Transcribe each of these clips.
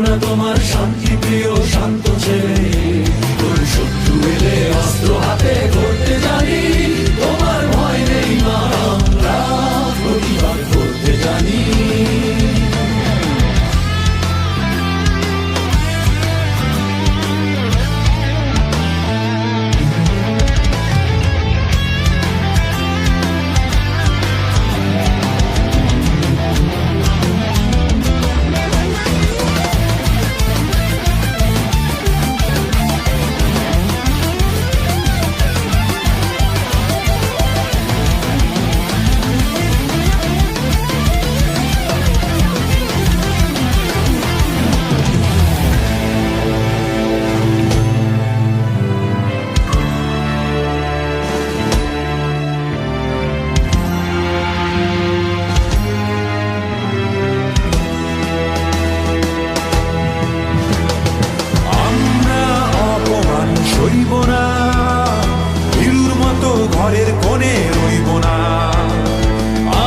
আমরা তোমার শান্তি প্রিয় শান্ত ছেলে, তোর শত্রু এলে অস্ত্র হাতে করতে জানি, তোমার ভয় নেই মা, আমরা প্রতিবাদ করতে জানি। ঘরের কোণে রইব না,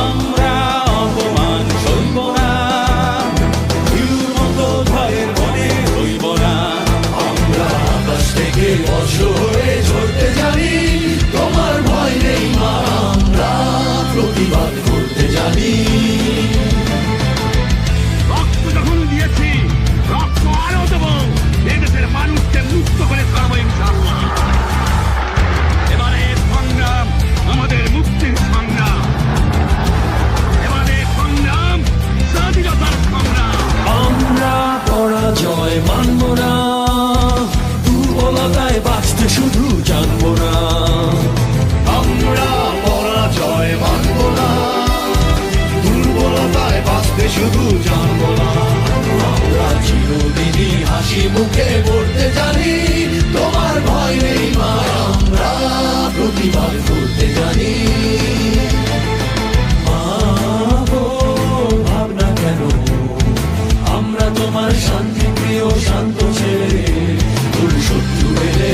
আমরা অপমান সইব না, হিরুর মতো ঘরের কোণে রইব না। আমরা আকাশ থেকে বর্ষ হয়ে ঝরতে জানি, তোমার ভয় নেই মা, আমরা প্রতিবাদ করতে জানি। রক্ত যখন দিয়েছি, রক্ত আরো দেবো, এদেশের মানুষকে মুক্ত করে ছাড়বো ইনশাআল্লাহ। এবারে সংগ্রাম আমাদের মুক্তির সংগ্রাম, এবারে সংগ্রাম স্বাধীনতার সংগ্রাম। আমরা পরাজয় মানব না, দুর্বলতায় বাঁচতে শুধু জানবো না। আমরা পরাজয় মানব না, দুর্বলতায় বাঁচতে শুধু জানবো না। আমরা চিরদিনই হাসি মুখে করতে জানি, তোমার ভয় নেই মা, আমরা প্রতিবাদ করতে জানি। মা গো, ভাবনা কেন, আমরা তোমার শান্তি প্রিয় শান্ত ছেলে, তোর শত্রু এলে